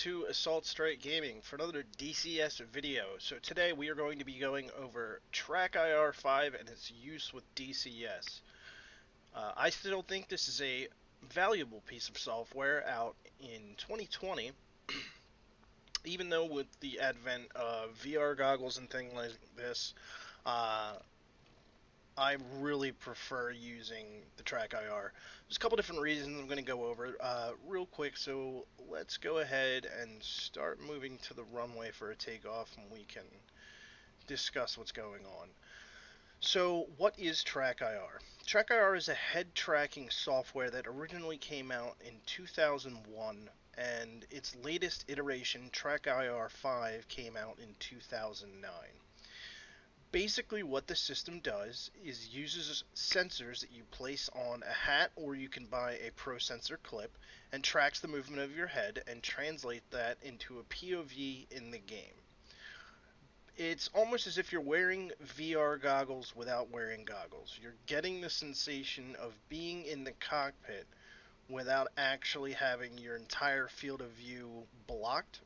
to Assault Strike Gaming for another DCS video. So today we are going to be going over TrackIR 5 and its use with DCS. I still think this is a valuable piece of software out in 2020, even though with the advent of VR goggles and things like this, uh, I really prefer using the TrackIR. There's a couple different reasons I'm going to go over real quick, so let's go ahead and start moving to the runway for a takeoff and we can discuss what's going on. So what is TrackIR? TrackIR is a head tracking software that originally came out in 2001, and its latest iteration, TrackIR 5, came out in 2009. Basically what the system does is uses sensors that you place on a hat, or you can buy a Pro Sensor clip, and tracks the movement of your head and translate that into a POV in the game. It's almost as if you're wearing VR goggles without wearing goggles. You're getting the sensation of being in the cockpit without actually having your entire field of view blocked.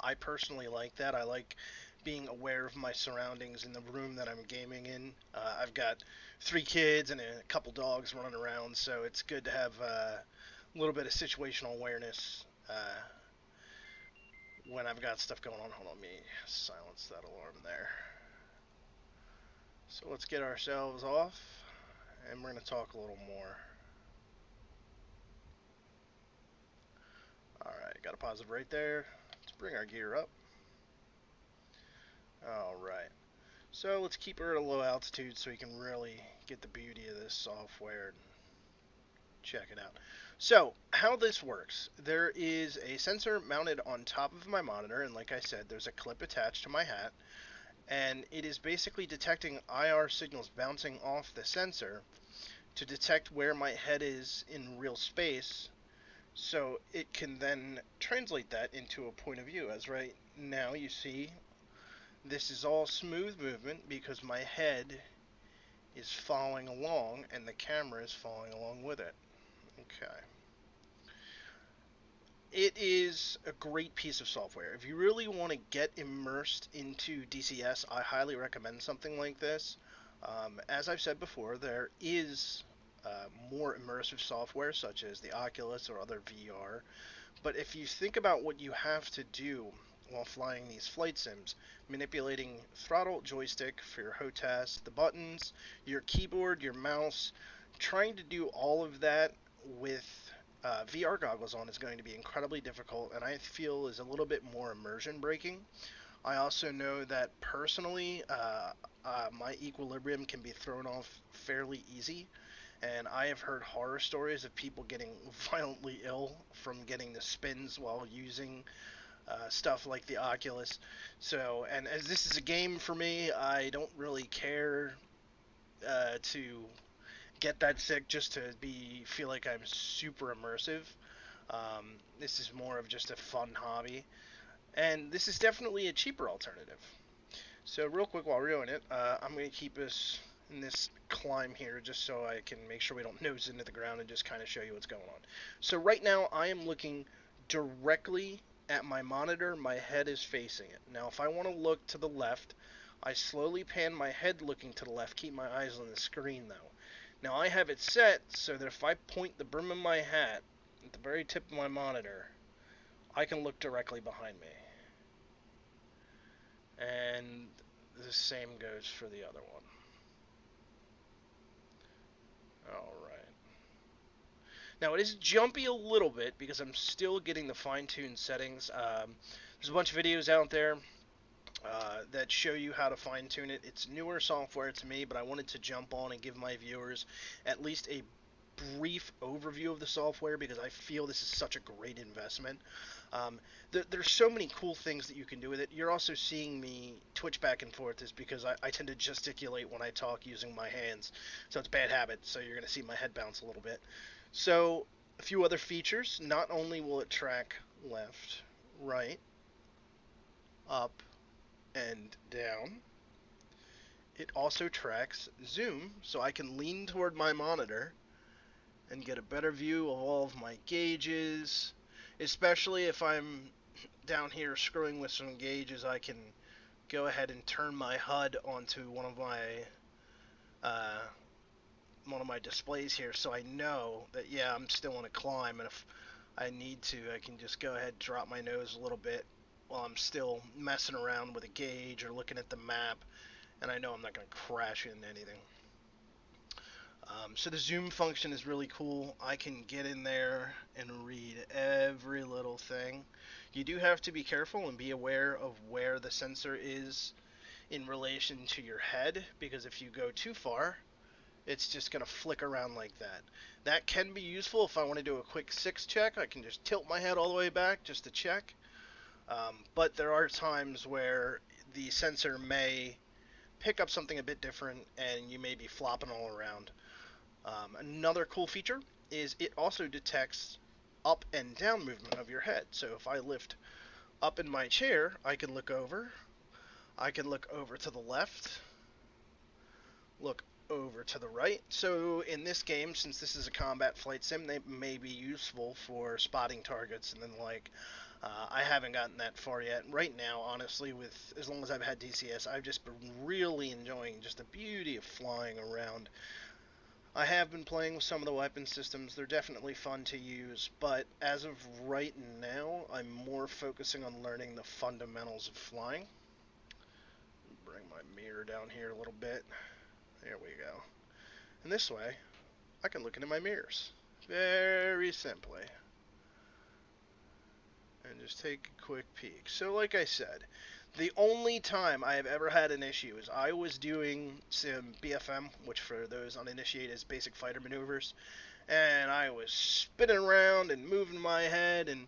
I personally like that. I like being aware of my surroundings in the room that I'm gaming in. I've got 3 kids and a couple dogs running around, so it's good to have a little bit of situational awareness when I've got stuff going on. Hold on, let me silence that alarm there. So let's get ourselves off, and we're going to talk a little more. Alright, got a positive right there. Let's bring our gear up. Alright, so let's keep her at a low altitude so we can really get the beauty of this software and check it out. So, how this works, there is a sensor mounted on top of my monitor, and like I said, there's a clip attached to my hat, and it is basically detecting IR signals bouncing off the sensor to detect where my head is in real space, so it can then translate that into a point of view. As right now you see, this is all smooth movement because my head is following along and the camera is following along with it. Okay. It is a great piece of software. If you really want to get immersed into DCS, I highly recommend something like this. As I've said before, there is more immersive software such as the Oculus or other VR. But if you think about what you have to do while flying these flight sims, manipulating throttle, joystick for your HOTAS, the buttons, your keyboard, your mouse, trying to do all of that with VR goggles on is going to be incredibly difficult, and I feel is a little bit more immersion breaking. I also know that personally, my equilibrium can be thrown off fairly easy, and I have heard horror stories of people getting violently ill from getting the spins while using stuff like the Oculus. So, and as this is a game for me, I don't really care to get that sick just to feel like I'm super immersive. This is more of just a fun hobby, and this is definitely a cheaper alternative. So real quick while we're doing it, I'm going to keep us in this climb here just so I can make sure we don't nose into the ground and just kind of show you what's going on. So right now I am looking directly at my monitor. My head is facing it. Now if I want to look to the left, I slowly pan my head looking to the left, keep my eyes on the screen though. Now I have it set so that if I point the brim of my hat at the very tip of my monitor, I can look directly behind me. And the same goes for the other one. Alright. Now it is jumpy a little bit because I'm still getting the fine-tuned settings. There's a bunch of videos out there that show you how to fine-tune it. It's newer software to me, but I wanted to jump on and give my viewers at least a brief overview of the software because I feel this is such a great investment. There's so many cool things that you can do with it. You're also seeing me twitch back and forth is because I tend to gesticulate when I talk using my hands. So it's a bad habit, so you're going to see my head bounce a little bit. So a few other features. Not only will it track left, right, up, and down, it also tracks zoom, so I can lean toward my monitor and get a better view of all of my gauges. especially if I'm down here screwing with some gauges. I can go ahead and turn my HUD onto uh, one of my displays here, so I know that, yeah, I'm still in a climb, and if I need to, I can just go ahead and drop my nose a little bit while I'm still messing around with a gauge or looking at the map, and I know I'm not going to crash into anything. So the zoom function is really cool. I can get in there and read every little thing. You do have to be careful and be aware of where the sensor is in relation to your head, because if you go too far, it's just going to flick around like that. That can be useful if I want to do a quick 6 check. I can just tilt my head all the way back just to check. But there are times where the sensor may pick up something a bit different and you may be flopping all around. Another cool feature is it also detects up and down movement of your head. So if I lift up in my chair, I can look over. I can look over to the left, look over to the right. So in this game, since this is a combat flight sim, they may be useful for spotting targets and then like. I haven't gotten that far yet. Right now, honestly, with as long as I've had DCS, I've just been really enjoying just the beauty of flying around. I have been playing with some of the weapon systems. They're definitely fun to use, but as of right now, I'm more focusing on learning the fundamentals of flying. Bring my mirror down here a little bit. There we go. And this way, I can look into my mirrors very simply and just take a quick peek. So like I said, the only time I have ever had an issue is I was doing some BFM, which for those uninitiated is basic fighter maneuvers, and I was spinning around and moving my head, and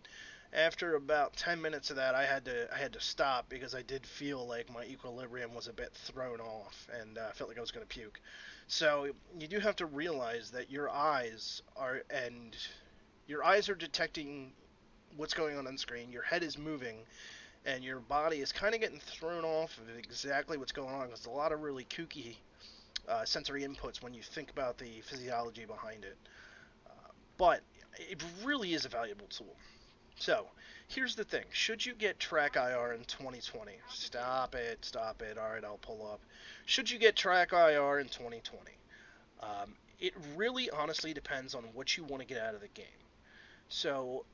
after about 10 minutes of that, I had to stop because I did feel like my equilibrium was a bit thrown off, and I felt like I was going to puke. So you do have to realize that your eyes are detecting what's going on screen. Your head is moving, and your body is kind of getting thrown off of exactly what's going on. There's a lot of really kooky sensory inputs when you think about the physiology behind it. But it really is a valuable tool. So, here's the thing. Should you get TrackIR in 2020? Stop it, stop it. All right, I'll pull up. Should you get TrackIR in 2020? It really honestly depends on what you want to get out of the game. So,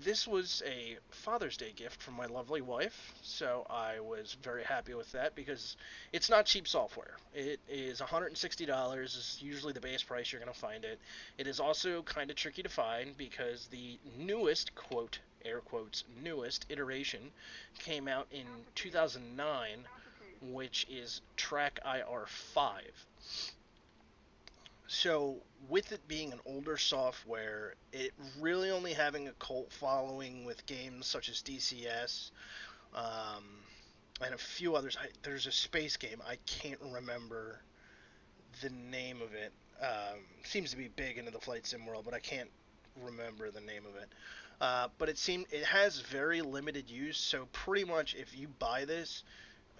this was a Father's Day gift from my lovely wife, so I was very happy with that because it's not cheap software. It is $160 is usually the base price you're going to find it. It is also kind of tricky to find because the newest, quote, air quotes, newest iteration came out in 2009, which is TrackIR 5. So, with it being an older software, it really only having a cult following with games such as DCS and a few others. There's a space game. I can't remember the name of it. Seems to be big into the flight sim world, but I can't remember the name of it. But it has very limited use. So pretty much, if you buy this,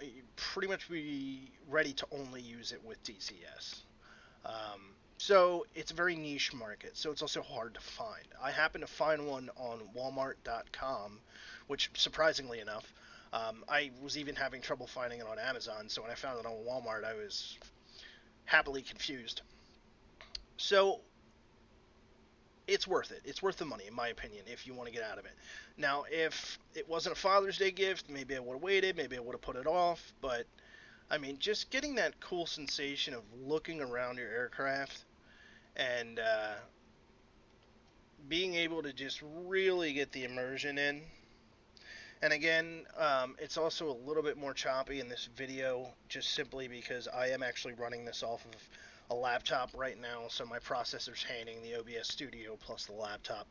you pretty much be ready to only use it with DCS. So it's a very niche market, so it's also hard to find. I happened to find one on Walmart.com, which surprisingly enough, I was even having trouble finding it on Amazon, so when I found it on Walmart, I was happily confused. So it's worth it. It's worth the money, in my opinion, if you want to get out of it. Now, if it wasn't a Father's Day gift, maybe I would have waited, maybe I would have put it off, but I mean, just getting that cool sensation of looking around your aircraft and being able to just really get the immersion in. And again, it's also a little bit more choppy in this video just simply because I am actually running this off of a laptop right now, so my processor's handling the OBS Studio plus the laptop.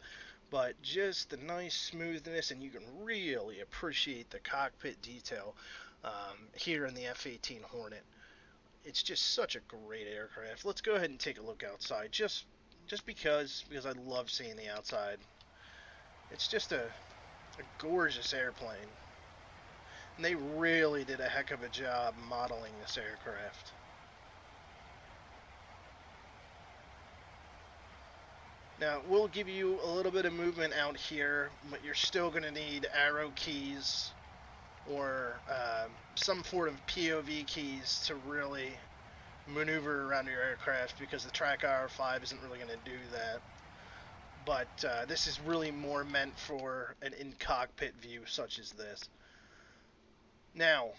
But just the nice smoothness, and you can really appreciate the cockpit detail here in the F18 Hornet. It's just such a great aircraft. Let's go ahead and take a look outside, just because I love seeing the outside. It's just a gorgeous airplane. And they really did a heck of a job modeling this aircraft. Now, we'll give you a little bit of movement out here, but you're still going to need arrow keys or some sort of POV keys to really maneuver around your aircraft, because the TrackIR 5 isn't really going to do that. But this is really more meant for an in-cockpit view such as this. Now,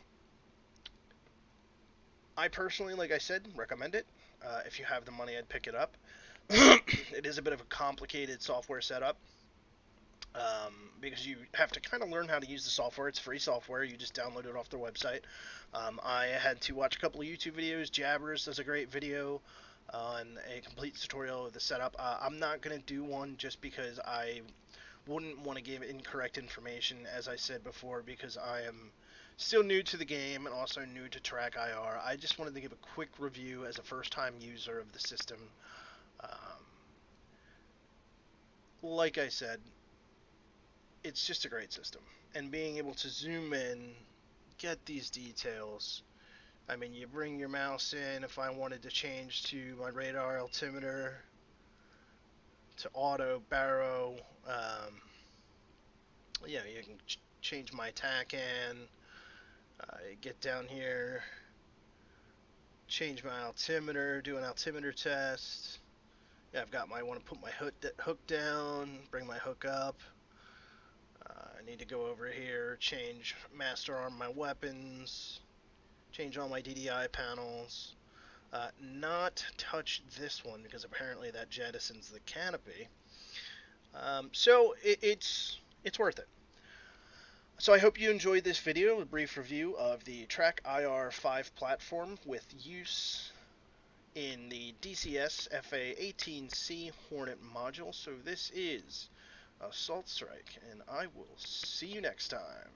I personally, like I said, recommend it. If you have the money, I'd pick it up. It is a bit of a complicated software setup, because you have to kind of learn how to use the software. It's free software. You just download it off their website. I had to watch a couple of YouTube videos. Jabbers does a great video on a complete tutorial of the setup. I'm not going to do one just because I wouldn't want to give incorrect information, as I said before, because I am still new to the game and also new to TrackIR. I just wanted to give a quick review as a first-time user of the system. Like I said, it's just a great system. And being able to zoom in, get these details. I mean, you bring your mouse in. If I wanted to change to my radar altimeter, to auto, baro, yeah, you can change my TACAN, get down here, change my altimeter, do an altimeter test. Yeah, I've got my, I want to put my hook down, bring my hook up. I need to go over here, change master arm my weapons, change all my DDI panels. Not touch this one because apparently that jettisons the canopy. So it's worth it. So I hope you enjoyed this video, a brief review of the TrackIR 5 platform with use in the DCS F18C Hornet module. So this is Assault Strike, and I will see you next time.